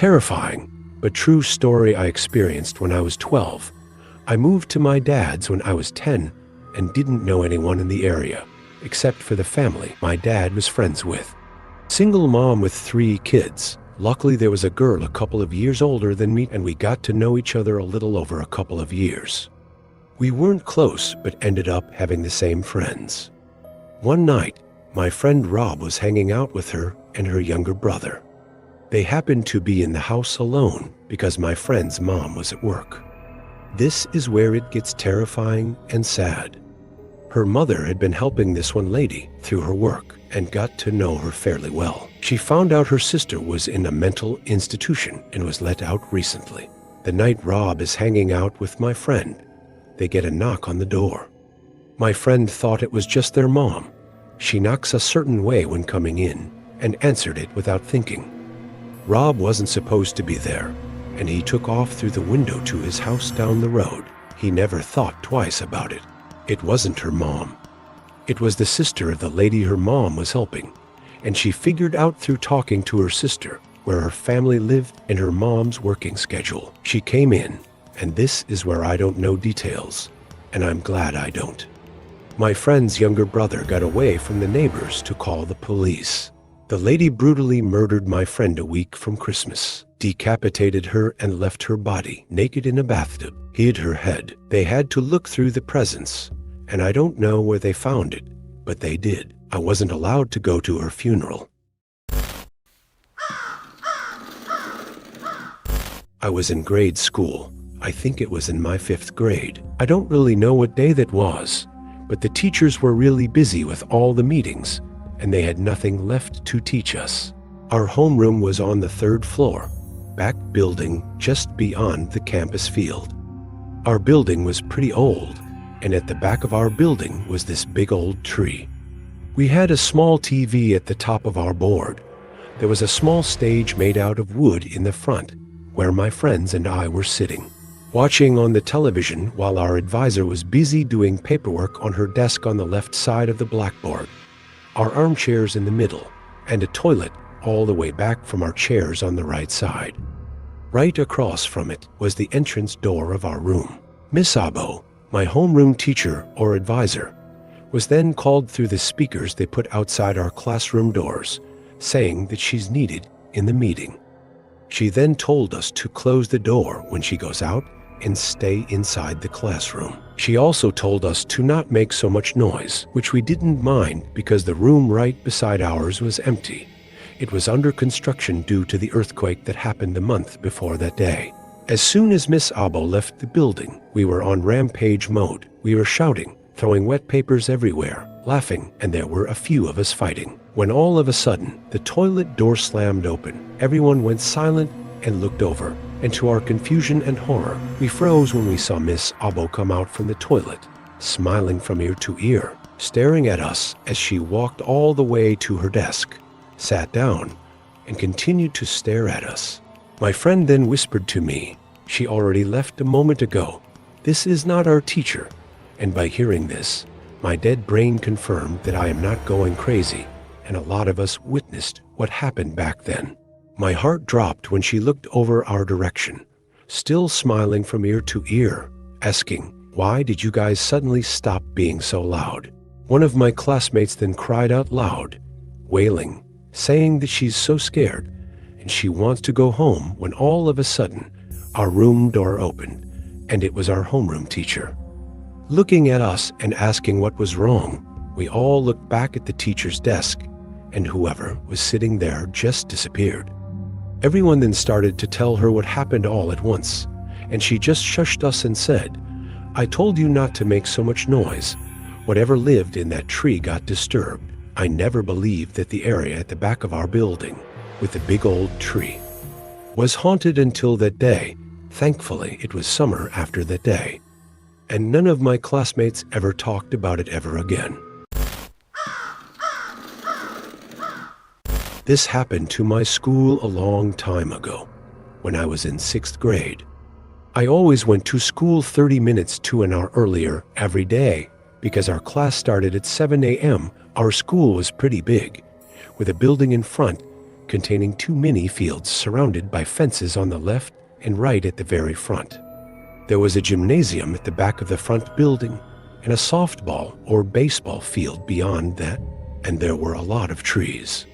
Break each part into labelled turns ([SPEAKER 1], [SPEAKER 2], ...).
[SPEAKER 1] terrifying, but true story I experienced when I was 12. I moved to my dad's when I was 10 and didn't know anyone in the area, except for the family my dad was friends with. Single mom with 3 kids. Luckily there was a girl a couple of years older than me and we got to know each other a little over a couple of years. We weren't close but ended up having the same friends. One night, my friend Rob was hanging out with her and her younger brother. They happened to be in the house alone because my friend's mom was at work. This is where it gets terrifying and sad. Her mother had been helping this one lady through her work and got to know her fairly well. She found out her sister was in a mental institution and was let out recently. The night Rob is hanging out with my friend, they get a knock on the door. My friend thought it was just their mom. She knocks a certain way when coming in and answered it without thinking. Rob wasn't supposed to be there, and he took off through the window to his house down the road. He never thought twice about it. It wasn't her mom. It was the sister of the lady her mom was helping, and she figured out through talking to her sister where her family lived and her mom's working schedule. She came in, and this is where I don't know details, and I'm glad I don't. My friend's younger brother got away from the neighbors to call the police. The lady brutally murdered my friend a week from Christmas, decapitated her and left her body naked in a bathtub, hid her head. They had to look through the presents, and I don't know where they found it, but they did. I wasn't allowed to go to her funeral. I was in grade school. I think it was in my 5th grade. I don't really know what day that was, but the teachers were really busy with all the meetings, and they had nothing left to teach us. Our homeroom was on the 3rd floor, back building just beyond the campus field. Our building was pretty old, and at the back of our building was this big old tree. We had a small TV at the top of our board. There was a small stage made out of wood in the front, where my friends and I were sitting, watching on the television while our advisor was busy doing paperwork on her desk on the left side of the blackboard. Our armchairs in the middle, and a toilet all the way back from our chairs on the right side. Right across from it was the entrance door of our room. Miss Abo, my homeroom teacher or advisor, was then called through the speakers they put outside our classroom doors, saying that she's needed in the meeting. She then told us to close the door when she goes out and stay inside the classroom. She also told us to not make so much noise, which we didn't mind because the room right beside ours was empty. It was under construction due to the earthquake that happened a month before that day. As soon as Miss Abo left the building, we were on rampage mode. We were shouting, throwing wet papers everywhere, laughing, and there were a few of us fighting. When all of a sudden, the toilet door slammed open. Everyone went silent and looked over, and to our confusion and horror, we froze when we saw Miss Abo come out from the toilet, smiling from ear to ear, staring at us as she walked all the way to her desk, sat down, and continued to stare at us. My friend then whispered to me, "She already left a moment ago. This is not our teacher." And by hearing this, my dead brain confirmed that I am not going crazy, and a lot of us witnessed what happened back then. My heart dropped when she looked over our direction, still smiling from ear to ear, asking, "Why did you guys suddenly stop being so loud?" One of my classmates then cried out loud, wailing, saying that she's so scared and she wants to go home when all of a sudden our room door opened and it was our homeroom teacher. Looking at us and asking what was wrong, we all looked back at the teacher's desk and whoever was sitting there just disappeared. Everyone then started to tell her what happened all at once, and she just shushed us and said, "I told you not to make so much noise. Whatever lived in that tree got disturbed." I never believed that the area at the back of our building, with the big old tree, was haunted until that day. Thankfully, it was summer after that day, and none of my classmates ever talked about it ever again. This happened to my school a long time ago, when I was in 6th grade. I always went to school 30 minutes to an hour earlier every day because our class started at 7 a.m. Our school was pretty big, with a building in front containing 2 mini fields surrounded by fences on the left and right at the very front. There was a gymnasium at the back of the front building and a softball or baseball field beyond that, and there were a lot of trees.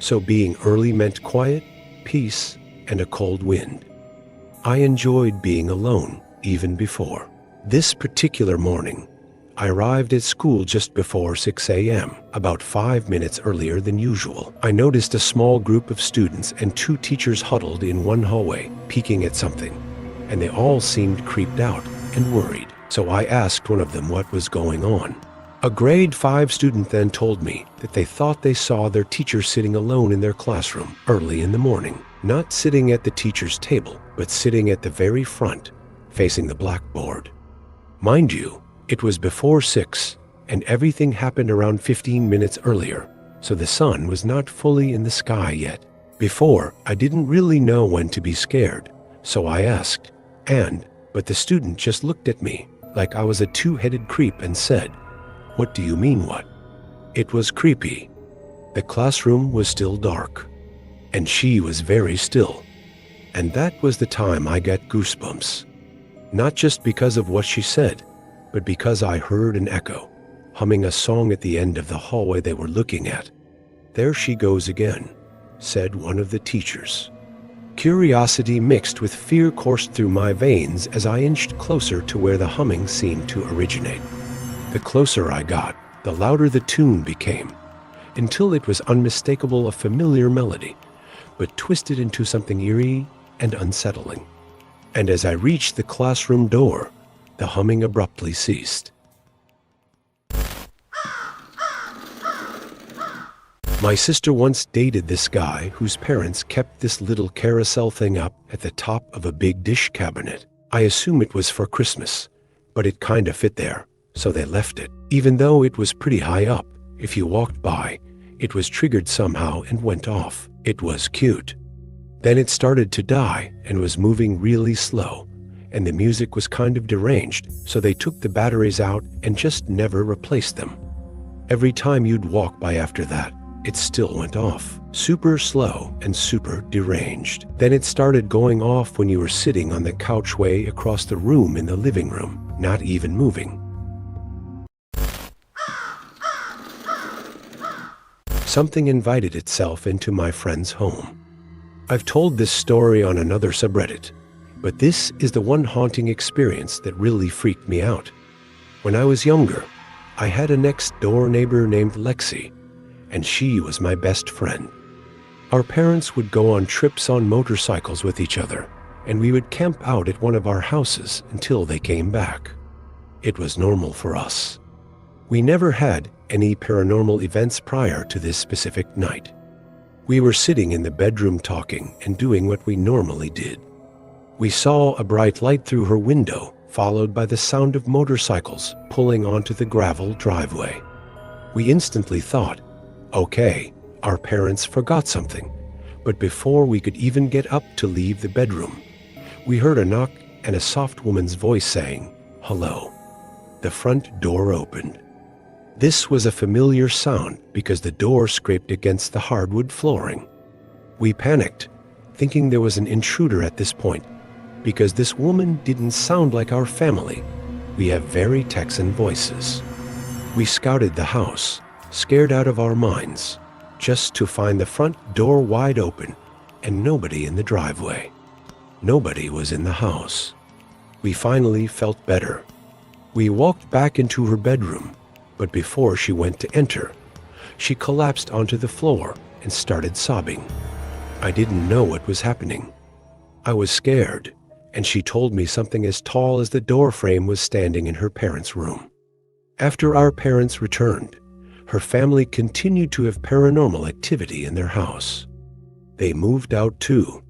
[SPEAKER 1] So being early meant quiet, peace, and a cold wind. I enjoyed being alone even before. This particular morning, I arrived at school just before 6 a.m., about 5 minutes earlier than usual. I noticed a small group of students and 2 teachers huddled in one hallway, peeking at something, and they all seemed creeped out and worried. So I asked one of them what was going on. A grade 5 student then told me that they thought they saw their teacher sitting alone in their classroom early in the morning, not sitting at the teacher's table, but sitting at the very front, facing the blackboard. Mind you, it was before 6, and everything happened around 15 minutes earlier, so the sun was not fully in the sky yet. Before, I didn't really know when to be scared, so I asked, but the student just looked at me like I was a 2-headed creep and said, "What do you mean what?" It was creepy. The classroom was still dark, and she was very still. And that was the time I got goosebumps. Not just because of what she said, but because I heard an echo, humming a song at the end of the hallway they were looking at. "There she goes again," said one of the teachers. Curiosity mixed with fear coursed through my veins as I inched closer to where the humming seemed to originate. The closer I got, the louder the tune became, until it was unmistakable a familiar melody, but twisted into something eerie and unsettling. And as I reached the classroom door, the humming abruptly ceased. My sister once dated this guy whose parents kept this little carousel thing up at the top of a big dish cabinet. I assume it was for Christmas, but it kinda fit there, so they left it. Even though it was pretty high up, if you walked by, it was triggered somehow and went off. It was cute. Then it started to die and was moving really slow, and the music was kind of deranged, so they took the batteries out and just never replaced them. Every time you'd walk by after that, it still went off, super slow and super deranged. Then it started going off when you were sitting on the couch way across the room in the living room, not even moving. Something invited itself into my friend's home. I've told this story on another subreddit, but this is the one haunting experience that really freaked me out. When I was younger, I had a next-door neighbor named Lexi, and she was my best friend. Our parents would go on trips on motorcycles with each other, and we would camp out at one of our houses until they came back. It was normal for us. We never had any paranormal events prior to this specific night. We were sitting in the bedroom talking and doing what we normally did. We saw a bright light through her window, followed by the sound of motorcycles pulling onto the gravel driveway. We instantly thought, okay, our parents forgot something. But before we could even get up to leave the bedroom, we heard a knock and a soft woman's voice saying, "Hello." The front door opened. This was a familiar sound because the door scraped against the hardwood flooring. We panicked, thinking there was an intruder at this point, because this woman didn't sound like our family. We have very Texan voices. We scouted the house, scared out of our minds, just to find the front door wide open and nobody in the driveway. Nobody was in the house. We finally felt better. We walked back into her bedroom, but before she went to enter, she collapsed onto the floor and started sobbing. I didn't know what was happening. I was scared, and she told me something as tall as the door frame was standing in her parents' room. After our parents returned, her family continued to have paranormal activity in their house. They moved out too,